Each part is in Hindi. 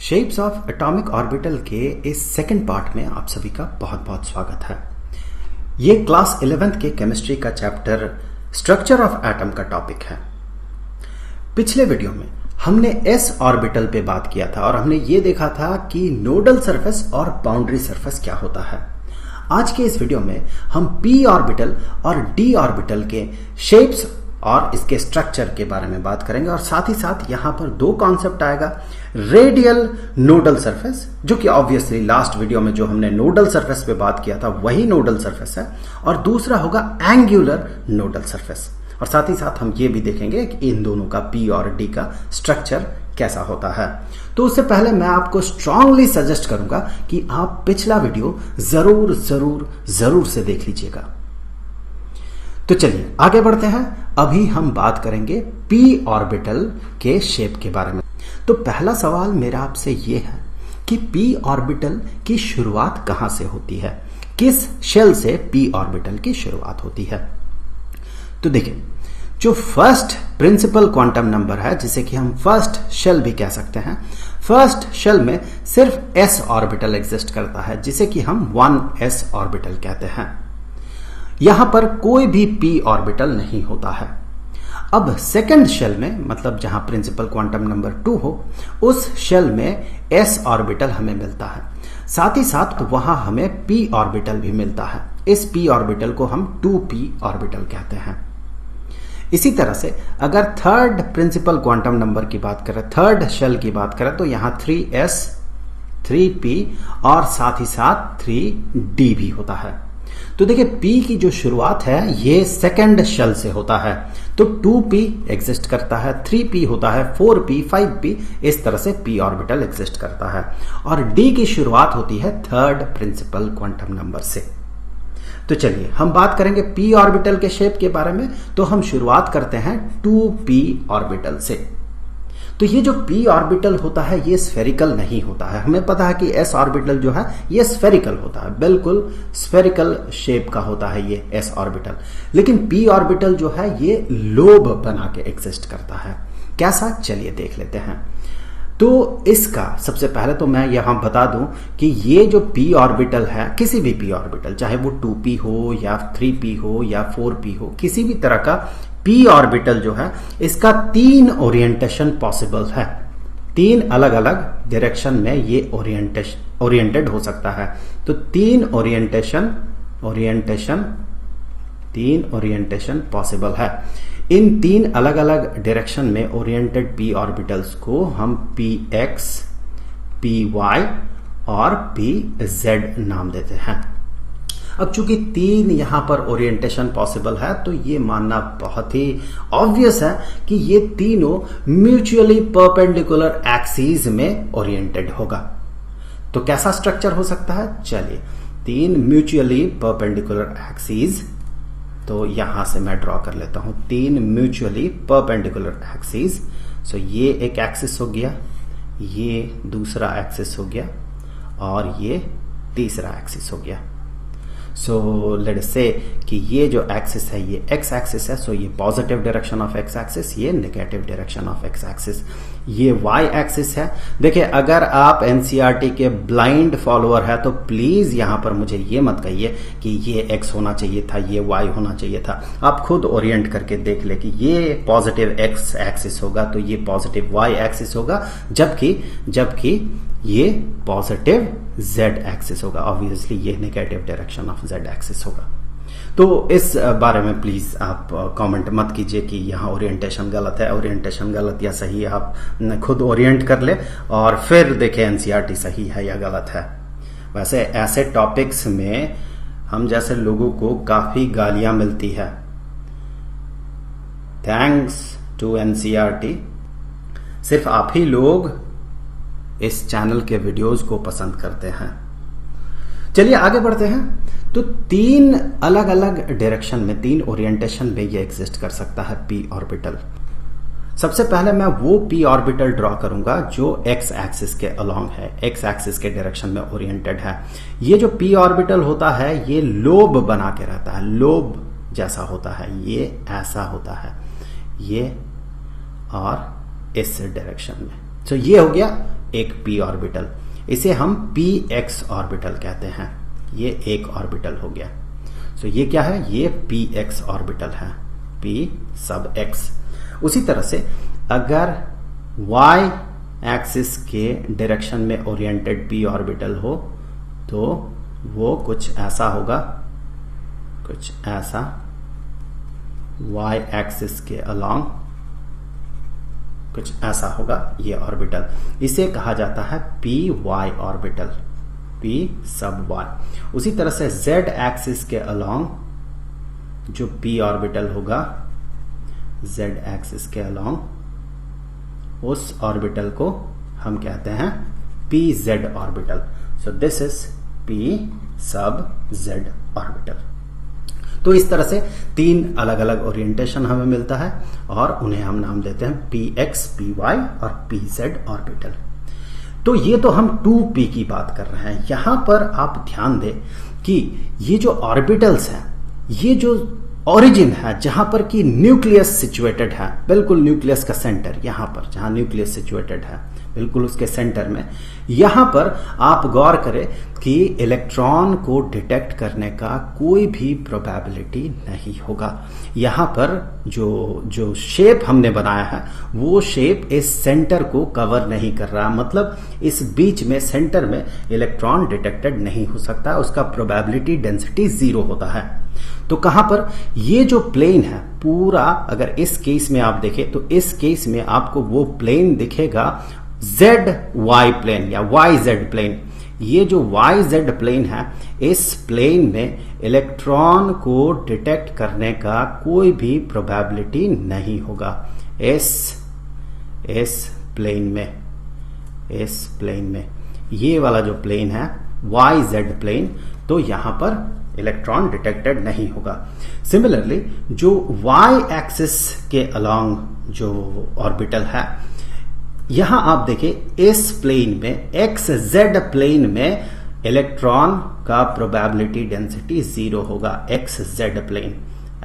शेप्स ऑफ एटॉमिक ऑर्बिटल के इस सेकंड पार्ट में आप सभी का बहुत बहुत स्वागत है। ये क्लास 11th के केमिस्ट्री का चैप्टर स्ट्रक्चर ऑफ एटम का टॉपिक है। पिछले वीडियो में हमने एस ऑर्बिटल पे बात किया था और हमने ये देखा था कि नोडल सरफेस और बाउंड्री सरफेस क्या होता है। आज के इस वीडियो में हम पी ऑर्बिटल और डी ऑर्बिटल के शेप्स और इसके स्ट्रक्चर के बारे में बात करेंगे और साथ ही साथ यहां पर दो कॉन्सेप्ट आएगा, रेडियल नोडल सरफेस, जो कि ऑब्वियसली लास्ट वीडियो में जो हमने नोडल सरफेस पे बात किया था वही नोडल सरफेस है, और दूसरा होगा एंगुलर नोडल सरफेस। और साथ ही साथ हम ये भी देखेंगे कि इन दोनों का पी और डी का स्ट्रक्चर कैसा होता है। तो उससे पहले मैं आपको स्ट्रांगली सजेस्ट करूंगा कि आप पिछला वीडियो जरूर जरूर जरूर से देख लीजिएगा। तो चलिए आगे बढ़ते हैं। अभी हम बात करेंगे पी ऑर्बिटल के शेप के बारे में। तो पहला सवाल मेरा आपसे यह है कि पी ऑर्बिटल की शुरुआत कहां से होती है, किस शेल से पी ऑर्बिटल की शुरुआत होती है। तो देखिए, जो फर्स्ट प्रिंसिपल क्वांटम नंबर है, जिसे कि हम फर्स्ट शेल भी कह सकते हैं, फर्स्ट शेल में सिर्फ एस ऑर्बिटल एग्जिस्ट करता है, जिसे कि हम 1s ऑर्बिटल कहते हैं। यहां पर कोई भी पी ऑर्बिटल नहीं होता है। अब सेकंड शेल में, मतलब जहां प्रिंसिपल क्वांटम नंबर 2 हो, उस शेल में एस ऑर्बिटल हमें मिलता है। साथ ही साथ वहां हमें पी ऑर्बिटल भी मिलता है। इस पी ऑर्बिटल को हम 2p ऑर्बिटल कहते हैं। इसी तरह से अगर थर्ड प्रिंसिपल क्वांटम नंबर की बात करें, थर्ड शेल की बात करें, तो यहां 3s 3p और साथ ही साथ 3d भी होता है। तो देखिए, P की जो शुरुआत है ये सेकंड शेल से होता है। तो 2p एग्जिस्ट करता है, 3p होता है, 4p 5p, इस तरह से p ऑर्बिटल एग्जिस्ट करता है। और D की शुरुआत होती है थर्ड प्रिंसिपल क्वांटम नंबर से। तो चलिए हम बात करेंगे p ऑर्बिटल के शेप के बारे में। तो हम शुरुआत करते हैं 2p ऑर्बिटल से। तो ये जो p ऑर्बिटल होता है ये स्फेरिकल नहीं होता है। हमें पता है कि s ऑर्बिटल जो है ये स्फेरिकल होता है, बिल्कुल स्फेरिकल शेप का होता है ये s ऑर्बिटल। लेकिन p ऑर्बिटल जो है ये लोब बना के एग्जिस्ट करता है। कैसा, चलिए देख लेते हैं। तो इसका सबसे पहले तो मैं यहां बता दूं कि ये जो p ऑर्बिटल है, किसी भी p ऑर्बिटल, चाहे वो 2p हो या 3p हो या 4p हो, किसी भी तरह का p ऑर्बिटल जो है, इसका 3 ओरिएंटेशन पॉसिबल है। 3 अलग अलग डायरेक्शन में ये ओरिएंटेड हो सकता है। तो 3 ओरिएंटेशन पॉसिबल है। इन 3 अलग अलग डायरेक्शन में ओरिएंटेड p ऑर्बिटल्स को हम px, py और pz नाम देते हैं। अब चूंकि 3 यहां पर ओरिएंटेशन पॉसिबल है, तो ये मानना बहुत ही ऑब्वियस है कि ये तीनों म्यूचुअली परपेंडिकुलर एक्सिस में ओरिएंटेड होगा। तो कैसा स्ट्रक्चर हो सकता है, चलिए 3 म्यूचुअली परपेंडिकुलर एक्सिस, तो यहां से मैं ड्रॉ कर लेता हूं 3 म्यूचुअली परपेंडिकुलर एक्सिस। सो ये एक एक्सिस हो गया, ये दूसरा एक्सिस हो गया और ये तीसरा एक्सिस हो गया। सो लेट अस से कि ये जो एक्सिस है ये एक्स एक्सिस है। सो ये positive direction of X axis, ये negative direction of X axis, ये वाई एक्सिस है। देखिए, अगर आप एनसीईआरटी के ब्लाइंड फॉलोअर है तो प्लीज यहां पर मुझे ये मत कहिए कि ये एक्स होना चाहिए था, ये वाई होना चाहिए था। आप खुद ओरिएंट करके देख ले कि ये पॉजिटिव एक्स एक्सिस होगा तो ये पॉजिटिव वाई एक्सिस होगा, जबकि ये पॉजिटिव z एक्सिस होगा। ऑब्वियसली ये negative direction of z axis होगा। तो इस बारे में प्लीज आप कमेंट मत कीजिए कि यहाँ ओरिएंटेशन गलत है। ओरिएंटेशन गलत या सही आप खुद ओरिएंट कर ले और फिर देखें एनसीईआरटी सही है या गलत है। वैसे ऐसे टॉपिक्स में हम जैसे लोगों को काफी गालियां मिलती है। थैंक्स टू एनसीईआरटी, सिर्फ आप ही लोग इस चैनल के वीडियोस को पसंद करते हैं। चलिए आगे बढ़ते हैं। तो 3 अलग अलग डायरेक्शन में, 3 ओरिएंटेशन में ये एग्जिस्ट कर सकता है p ऑर्बिटल। सबसे पहले मैं वो p ऑर्बिटल ड्रॉ करूंगा जो x एक्सिस के अलोंग है, x एक्सिस के डायरेक्शन में ओरिएंटेड है। ये जो p ऑर्बिटल होता है ये लोब बना के रहता है, लोब जैसा होता है, ये ऐसा होता है, ये और इस डायरेक्शन में। तो ये हो गया एक p ऑर्बिटल, इसे हम px ऑर्बिटल कहते हैं। ये एक ऑर्बिटल हो गया। सो ये क्या है? ये px ऑर्बिटल है, p सब x। उसी तरह से अगर y एक्सिस के डायरेक्शन में ओरिएंटेड p ऑर्बिटल हो तो वो कुछ ऐसा होगा, कुछ ऐसा y एक्सिस के अलोंग कुछ ऐसा होगा ये ऑर्बिटल। इसे कहा जाता है py ऑर्बिटल, p सब y। उसी तरह से z एक्सिस के अलोंग जो p ऑर्बिटल होगा, z एक्सिस के अलोंग उस ऑर्बिटल को हम कहते हैं pz orbital. So this is p सब z ऑर्बिटल। तो इस तरह से तीन अलग अलग ओरिएंटेशन हमें मिलता है और उन्हें हम नाम देते हैं px, py और pz ऑर्बिटल। तो ये तो हम 2p की बात कर रहे हैं। यहां पर आप ध्यान दें कि ये जो ऑर्बिटल्स हैं, ये जो ओरिजिन है जहां पर कि न्यूक्लियस सिचुएटेड है, बिल्कुल न्यूक्लियस का सेंटर, यहां पर जहां न्यूक्लियस सिचुएटेड है बिल्कुल उसके सेंटर में, यहां पर आप गौर करें कि इलेक्ट्रॉन को डिटेक्ट करने का कोई भी प्रोबेबिलिटी नहीं होगा। यहां पर जो शेप हमने बनाया है वो शेप इस सेंटर को कवर नहीं कर रहा, मतलब इस बीच में सेंटर में इलेक्ट्रॉन डिटेक्टेड नहीं हो सकता, उसका प्रोबेबिलिटी डेंसिटी 0 होता है। तो कहां पर ये जो प्लेन है पूरा, अगर इस केस में आप देखें तो इस केस में आपको वो प्लेन दिखेगा ZY प्लेन या YZ प्लेन। ये जो YZ प्लेन है, इस प्लेन में इलेक्ट्रॉन को डिटेक्ट करने का कोई भी प्रोबेबिलिटी नहीं होगा। इस प्लेन में ये वाला जो प्लेन है YZ प्लेन, तो यहां पर इलेक्ट्रॉन डिटेक्टेड नहीं होगा। सिमिलरली जो Y एक्सिस के अलोंग जो ऑर्बिटल है, यहां आप देखें इस प्लेन में XZ प्लेन में इलेक्ट्रॉन का प्रोबेबिलिटी डेंसिटी 0 होगा। XZ प्लेन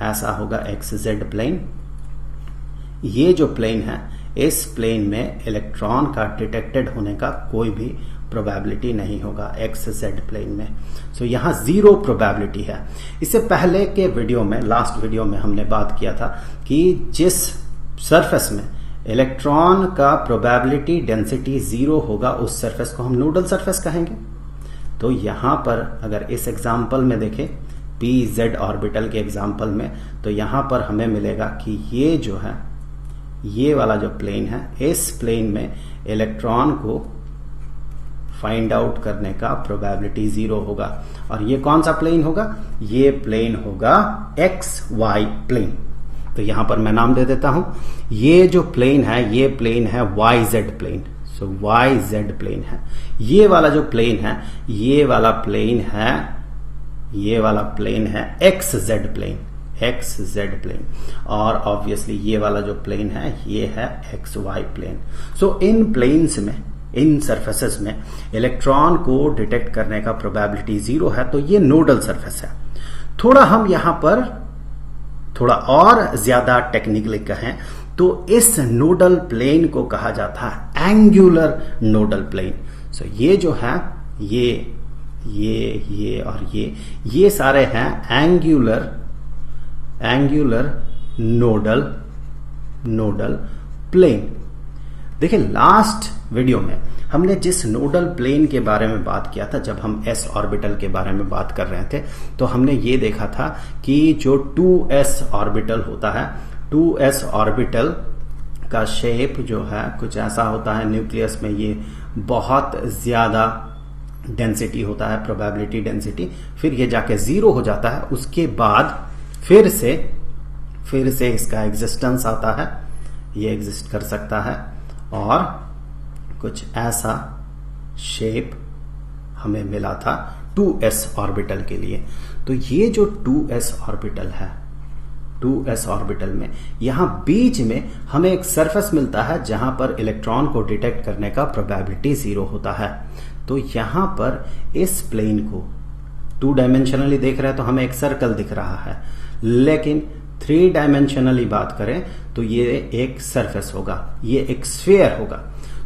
ऐसा होगा, XZ प्लेन। ये जो प्लेन है, इस प्लेन में इलेक्ट्रॉन का डिटेक्टेड होने का कोई भी प्रोबेबिलिटी नहीं होगा XZ प्लेन में। सो यहां 0 प्रोबेबिलिटी है। इससे पहले के वीडियो में, लास्ट वीडियो में हमने बात किया था कि जिस सरफेस में इलेक्ट्रॉन का प्रोबेबिलिटी डेंसिटी 0 होगा उस सरफेस को हम नोडल सरफेस कहेंगे। तो यहां पर अगर इस एग्जाम्पल में देखें, pz ऑर्बिटल के एग्जाम्पल में, तो यहां पर हमें मिलेगा कि ये जो है, ये वाला जो प्लेन है, इस प्लेन में इलेक्ट्रॉन को फाइंड आउट करने का प्रोबेबिलिटी 0 होगा। और ये कौन सा प्लेन होगा? ये प्लेन होगा XY प्लेन। तो यहां पर मैं नाम दे देता हूं, ये जो प्लेन है, ये प्लेन है YZ प्लेन। सो YZ प्लेन है। ये वाला जो प्लेन है, ये वाला प्लेन है XZ प्लेन, XZ प्लेन। और ऑब्वियसली ये वाला जो प्लेन है, ये है XY प्लेन। सो इन प्लेन्स में, इन सरफेसेस में इलेक्ट्रॉन को डिटेक्ट करने का प्रोबेबिलिटी 0 है। तो ये नोडल सरफेस है। थोड़ा हम यहां पर थोड़ा और ज्यादा टेक्निकली कहें तो इस नोडल प्लेन को कहा जाता है एंगुलर नोडल प्लेन। सो ये जो है, ये और ये सारे हैं एंगुलर नोडल प्लेन। देखिए लास्ट वीडियो में हमने जिस नोडल प्लेन के बारे में बात किया था, जब हम s ऑर्बिटल के बारे में बात कर रहे थे, तो हमने ये देखा था कि जो 2s ऑर्बिटल होता है, 2s ऑर्बिटल का शेप जो है कुछ ऐसा होता है। न्यूक्लियस में ये बहुत ज्यादा डेंसिटी होता है, प्रोबेबिलिटी डेंसिटी, फिर ये जाके 0 हो जाता है। उसके बाद फिर से इसका एग्जिस्टेंस आता है, ये एग्जिस्ट कर सकता है और कुछ ऐसा शेप हमें मिला था 2s ऑर्बिटल के लिए। तो ये जो 2s ऑर्बिटल है, 2s ऑर्बिटल में यहां बीच में हमें एक सरफेस मिलता है जहां पर इलेक्ट्रॉन को डिटेक्ट करने का प्रोबेबिलिटी 0 होता है। तो यहां पर इस प्लेन को 2 डायमेंशनली देख रहे हैं तो हमें एक सर्कल दिख रहा है, लेकिन 3 डायमेंशनली बात करें तो ये एक सरफेस होगा, ये एक स्फीयर होगा।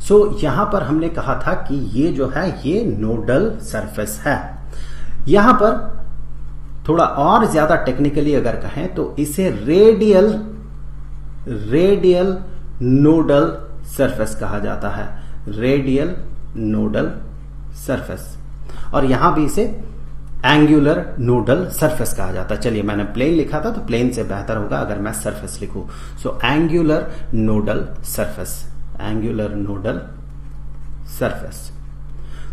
सो यहां पर हमने कहा था कि ये जो है ये नोडल सरफेस है। यहां पर थोड़ा और ज्यादा टेक्निकली अगर कहें तो इसे रेडियल नोडल सरफेस कहा जाता है, रेडियल नोडल सरफेस। और यहां भी इसे एंगुलर नोडल सरफेस कहा जाता है। चलिए, मैंने प्लेन लिखा था तो प्लेन से बेहतर होगा अगर मैं सरफेस लिखूं। So angular nodal surface, angular nodal surface.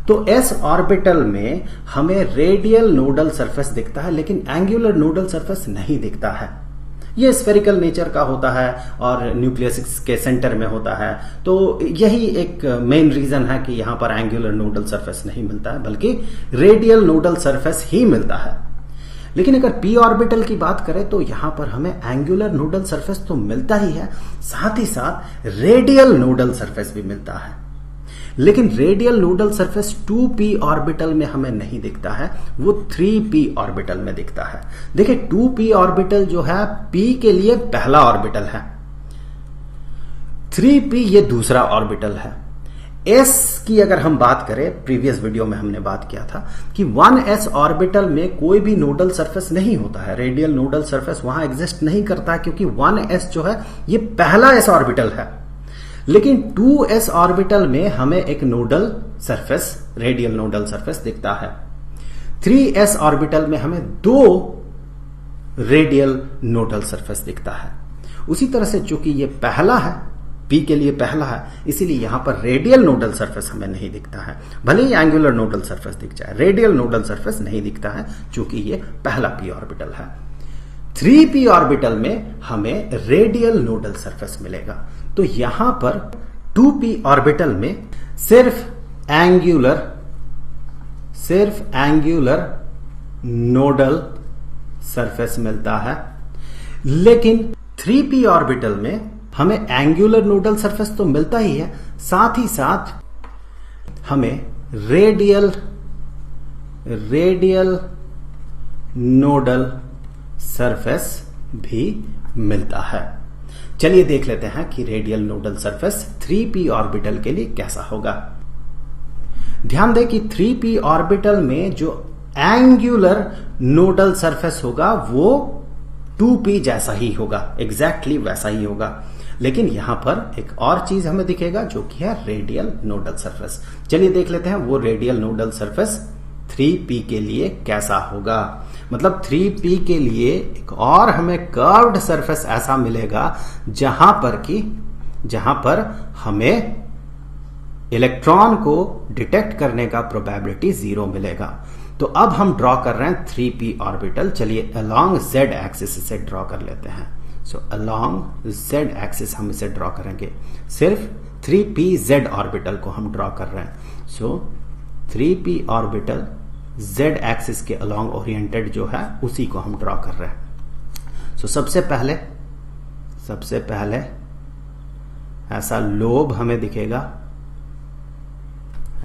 तो एस ऑर्बिटल में हमें रेडियल नोडल सरफेस दिखता है, लेकिन एंगुलर नोडल सरफेस नहीं दिखता है। ये स्फेरिकल नेचर का होता है और न्यूक्लियस के सेंटर में होता है। तो यही एक मेन रीजन है कि यहां पर एंगुलर नोडल सरफेस नहीं मिलता है, बल्कि रेडियल नोडल सरफेस ही मिलता है। लेकिन अगर पी ऑर्बिटल की बात करें तो यहां पर हमें एंगुलर नोडल सरफेस तो मिलता ही है, साथ ही साथ रेडियल नोडल सरफेस भी मिलता है। लेकिन radial nodal surface 2p orbital में हमें नहीं दिखता है, वो 3p ऑर्बिटल में दिखता है। देखिए, 2p ऑर्बिटल जो है p के लिए पहला ऑर्बिटल है, 3p ये दूसरा ऑर्बिटल है। s की अगर हम बात करें, प्रीवियस वीडियो में हमने बात किया था कि 1s ऑर्बिटल में कोई भी नोडल सरफेस नहीं होता है, रेडियल नोडल सरफेस वहां एग्जिस्ट नहीं करता है, क्योंकि 1s जो है ये पहला s ऑर्बिटल है। लेकिन 2s ऑर्बिटल में हमें एक nodal surface, radial nodal surface दिखता है। 3s ऑर्बिटल में हमें 2 रेडियल नोडल सरफेस दिखता है। उसी तरह से चूंकि ये पहला है, p के लिए पहला है, इसीलिए यहां पर रेडियल नोडल सरफेस हमें नहीं दिखता है। भले ही एंगुलर नोडल सरफेस दिख जाए, रेडियल नोडल सरफेस नहीं दिखता है, चूंकि ये पहला p ऑर्बिटल है। 3p ऑर्बिटल में हमें रेडियल नोडल सरफेस मिलेगा। तो यहां पर 2p ऑर्बिटल में सिर्फ एंगुलर नोडल सरफेस मिलता है, लेकिन 3p ऑर्बिटल में हमें एंगुलर नोडल सरफेस तो मिलता ही है, साथ ही साथ हमें रेडियल नोडल सरफेस भी मिलता है। चलिए देख लेते हैं कि radial nodal surface 3p orbital के लिए कैसा होगा। ध्यान दें कि 3p ऑर्बिटल में जो एंगुलर नोडल सरफेस होगा वो 2p जैसा ही होगा, एग्जैक्टली वैसा ही होगा। लेकिन यहां पर एक और चीज हमें दिखेगा जो कि है रेडियल नोडल सरफेस। चलिए देख लेते हैं वो रेडियल नोडल सरफेस 3p के लिए कैसा होगा। मतलब 3p के लिए एक और हमें कर्व्ड सरफेस ऐसा मिलेगा जहां पर हमें इलेक्ट्रॉन को डिटेक्ट करने का प्रोबेबिलिटी 0 मिलेगा। तो अब हम ड्रॉ कर रहे हैं 3p ऑर्बिटल। चलिए अलोंग z एक्सिस इसे ड्रॉ कर लेते हैं। सो अलोंग z एक्सिस हम इसे ड्रॉ करेंगे, सिर्फ 3pz ऑर्बिटल को हम ड्रॉ कर रहे हैं। सो 3p ऑर्बिटल z एक्सिस के अलोंग ओरिएंटेड जो है उसी को हम ड्रॉ कर रहे हैं। सो सबसे पहले ऐसा लोब हमें दिखेगा,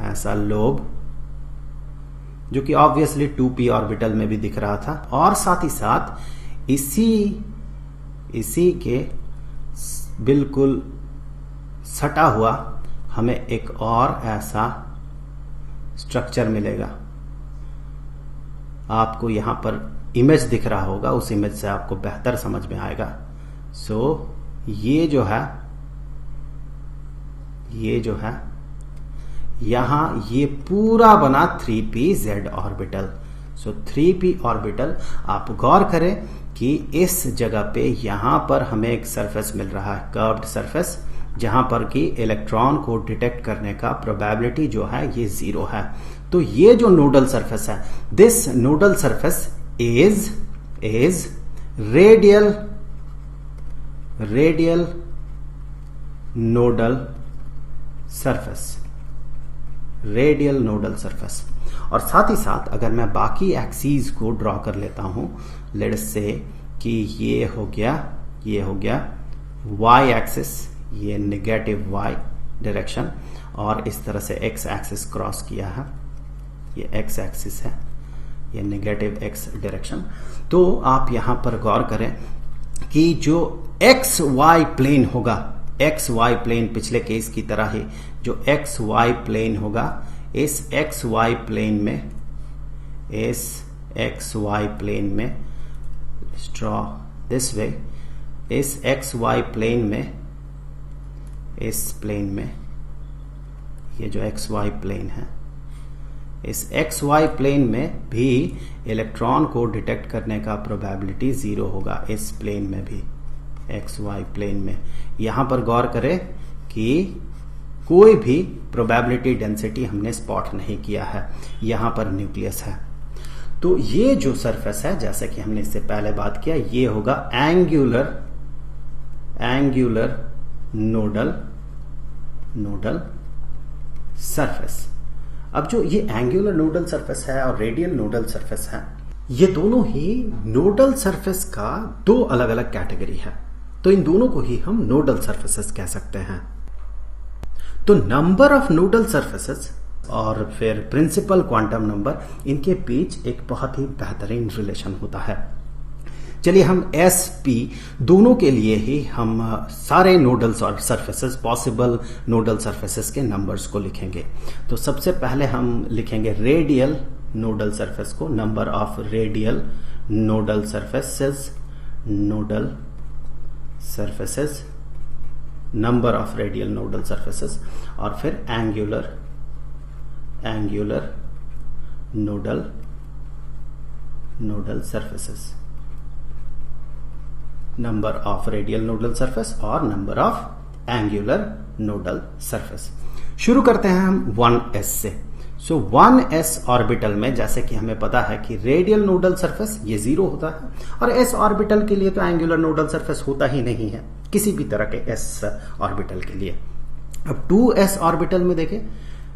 ऐसा लोब जो कि ऑब्वियसली 2p ऑर्बिटल में भी दिख रहा था, और साथ ही साथ इसी के बिल्कुल सटा हुआ हमें एक और ऐसा स्ट्रक्चर मिलेगा। आपको यहां पर इमेज दिख रहा होगा, उस इमेज से आपको बेहतर समझ में आएगा। सो ये जो है यहां ये पूरा बना 3pz ऑर्बिटल। सो 3p ऑर्बिटल, आप गौर करें कि इस जगह पे यहां पर हमें एक सरफेस मिल रहा है, कर्व्ड सरफेस, जहां पर कि इलेक्ट्रॉन को डिटेक्ट करने का प्रोबेबिलिटी जो है ये 0 है। तो ये जो नोडल सरफेस है, this nodal surface is radial nodal surface, radial nodal surface. और साथ ही साथ अगर मैं बाकी एक्सीज को ड्रॉ कर लेता हूं, लेट्स से कि ये हो गया y एक्सिस, ये नेगेटिव y डायरेक्शन, और इस तरह से x एक्सिस क्रॉस किया है, ये x एक्सिस है, ये नेगेटिव x डायरेक्शन। तो आप यहां पर गौर करें कि जो xy प्लेन होगा, xy प्लेन पिछले केस की तरह ही जो एक्स वाई प्लेन होगा, इस एक्स वाई प्लेन में, इस एक्स वाई प्लेन में, ड्रॉ दिस वे, इस एक्स वाई प्लेन में, इस प्लेन में, ये जो एक्स वाई प्लेन है, इस एक्स वाई प्लेन में भी इलेक्ट्रॉन को डिटेक्ट करने का प्रोबेबिलिटी 0 होगा, इस प्लेन में भी, एक्स वाई प्लेन में। यहां पर गौर करें कि कोई भी प्रोबेबिलिटी डेंसिटी हमने स्पॉट नहीं किया है, यहां पर न्यूक्लियस है। तो ये जो सरफेस है, जैसे कि हमने इससे पहले बात किया, ये होगा एंगुलर नोडल सरफेस। अब जो ये एंगुलर नोडल सरफेस है और रेडियल नोडल सरफेस है, ये दोनों ही नोडल सरफेस का दो अलग अलग कैटेगरी है, तो इन दोनों को ही हम नोडल सरफेसेस कह सकते हैं। तो नंबर ऑफ नोडल सरफेसेस और फिर प्रिंसिपल क्वांटम नंबर, इनके बीच एक बहुत ही बेहतरीन रिलेशन होता है। चलिए हम एस पी दोनों के लिए ही हम सारे nodal surfaces, possible nodal surfaces के नंबर्स को लिखेंगे। तो सबसे पहले हम लिखेंगे रेडियल नोडल सरफेस को, number of radial nodal surfaces, number of radial nodal surfaces, और फिर angular nodal surfaces, number of radial nodal surface और number of angular nodal surface. शुरू करते हैं हम 1s से। सो 1s ऑर्बिटल में, जैसे कि हमें पता है कि रेडियल नोडल सरफेस ये 0 होता है, और s ऑर्बिटल के लिए तो एंगुलर नोडल सरफेस होता ही नहीं है किसी भी तरह के s ऑर्बिटल के लिए। अब 2s ऑर्बिटल में देखें,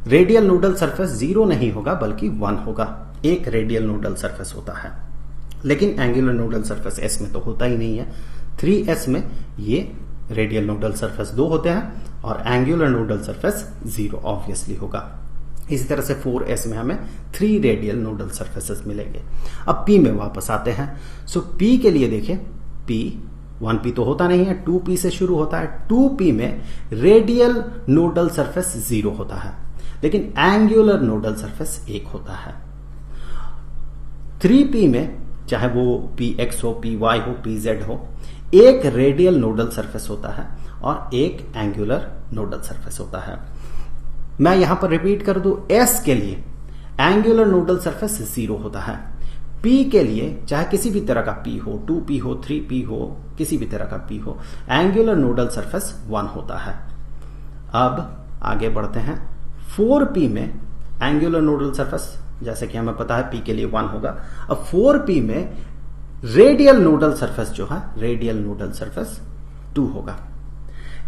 रेडियल नोडल सरफेस 0 नहीं होगा बल्कि 1 होगा, एक रेडियल नोडल सरफेस होता है, लेकिन एंगुलर नोडल सरफेस s में तो होता ही नहीं है। 3s में ये रेडियल नोडल सरफेस 2 होते हैं और एंगुलर नोडल सरफेस 0 ऑब्वियसली होगा। इसी तरह से 4s में हमें 3 रेडियल नोडल सरफेसेस मिलेंगे। अब p में वापस आते हैं। सो p के लिए देखें, p 1p तो होता नहीं है, 2p से शुरू होता है। 2p में रेडियल नोडल सरफेस 0 होता है, लेकिन एंगुलर नोडल सरफेस 1 होता है। 3p में, चाहे वो px हो, py हो, pz हो, एक रेडियल नोडल सरफेस होता है और एक एंगुलर नोडल सरफेस होता है। मैं यहां पर रिपीट कर दूं, s के लिए एंगुलर नोडल सरफेस 0 होता है। p के लिए, चाहे किसी भी तरह का p हो, 2p हो, 3p हो, किसी भी तरह का p हो, एंगुलर नोडल सरफेस 1 होता है। अब आगे बढ़ते हैं। 4p में एंगुलर नोडल सरफेस, जैसे कि हमें पता है p के लिए 1 होगा। अब 4p में रेडियल नोडल सरफेस जो है, रेडियल नोडल सरफेस 2 होगा।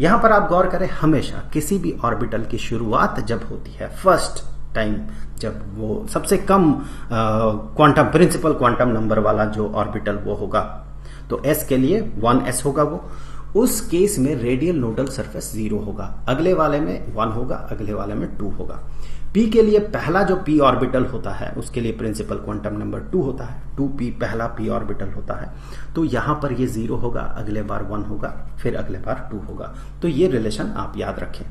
यहां पर आप गौर करें, हमेशा किसी भी ऑर्बिटल की शुरुआत जब होती है, फर्स्ट टाइम, जब वो सबसे कम क्वांटम, प्रिंसिपल क्वांटम नंबर वाला जो ऑर्बिटल वो होगा, तो s के लिए 1s होगा वो, उस केस में रेडियल नोडल सरफेस 0 होगा, अगले वाले में 1 होगा, अगले वाले में 2 होगा। p के लिए पहला जो p ऑर्बिटल होता है उसके लिए प्रिंसिपल क्वांटम नंबर 2 होता है, 2p पहला p ऑर्बिटल होता है, तो यहां पर ये 0 होगा, अगले बार 1 होगा, फिर अगले बार 2 होगा। तो ये रिलेशन आप याद रखें।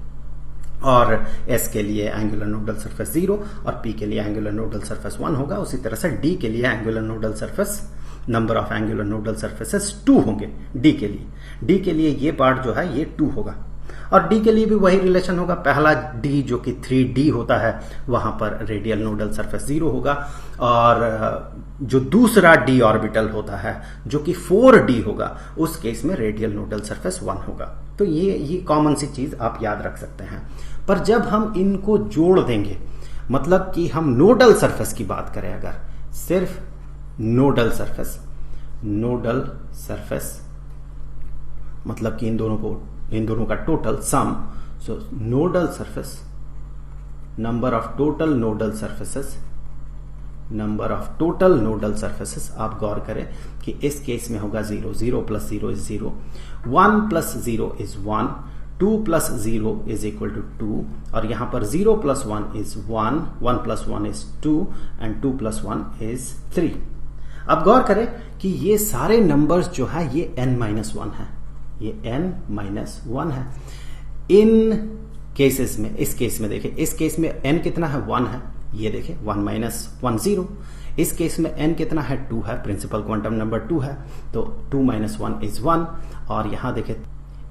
और s के लिए एंगुलर नोडल सरफेस 0 और p के लिए एंगुलर नोडल सरफेस 1 होगा। उसी तरह से d के लिए angular nodal surface, number of angular nodal surfaces 2 होंगे d के लिए। d के लिए ये पार्ट जो है ये 2 होगा, और d के लिए भी वही रिलेशन होगा। पहला d जो कि 3d होता है, वहां पर रेडियल नोडल सरफेस 0 होगा, और जो दूसरा d ऑर्बिटल होता है जो कि 4d होगा, उस केस में रेडियल नोडल सरफेस 1 होगा। तो ये कॉमन सी चीज आप याद रख सकते हैं। पर जब हम इनको जोड़ देंगे, मतलब कि हम नोडल सरफेस की बात करें, अगर सिर्फ नोडल सरफेस मतलब कि इन दोनों का total sum, so nodal surface, number of total nodal surfaces, आप गौर करें कि इस केस में होगा 0, 0 plus 0 is 0, 1 plus 0 is 1, 2 plus 0 is equal to 2, और यहां पर 0 plus 1 is 1, 1 plus 1 is 2, and 2 plus 1 is 3। अब गौर करें कि ये सारे नंबर्स जो है ये n-1 है, ये n-1 है। इन केसेस में, इस केस में देखिए, इस केस में n कितना है 1 है, ये देखिए 1 माइनस 1 0। इस केस में n कितना है 2 है, प्रिंसिपल क्वांटम नंबर 2 है, तो 2 माइनस 1 इज 1। और यहां देखिए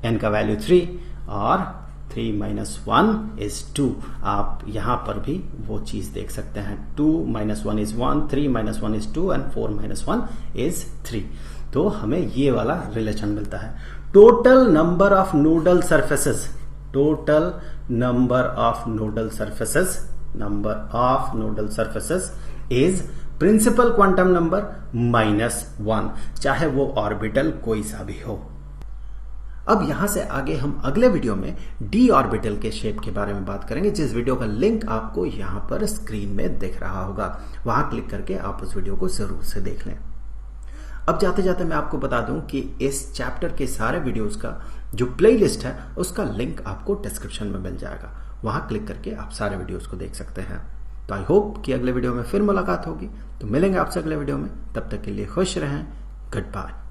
n का वैल्यू 3 और 3 माइनस 1 इज 2। आप यहां पर भी वो चीज देख सकते हैं, 2 minus 1 is 1, 3 minus 1 is 2 and 4 minus 1 is 3। तो हमें ये वाला रिलेशन मिलता है। Total number of nodal surfaces, total number of nodal surfaces, number of nodal surfaces is principal quantum number -1, चाहे वो ऑर्बिटल कोई सा भी हो। अब यहां से आगे हम अगले वीडियो में डी ऑर्बिटल के शेप के बारे में बात करेंगे, जिस वीडियो का लिंक आपको यहां पर स्क्रीन में दिख रहा होगा। वहां क्लिक करके आप उस वीडियो को जरूर से देख लें। अब जाते जाते मैं आपको बता दूं कि इस चैप्टर के सारे वीडियोस का जो प्लेलिस्ट है उसका लिंक आपको डिस्क्रिप्शन में मिल जाएगा। वहां क्लिक करके आप सारे वीडियोस को देख सकते हैं। तो आई होप कि अगले वीडियो में फिर मुलाकात होगी। तो मिलेंगे आपसे अगले वीडियो में, तब तक के लिए खुश रहें। Good bye.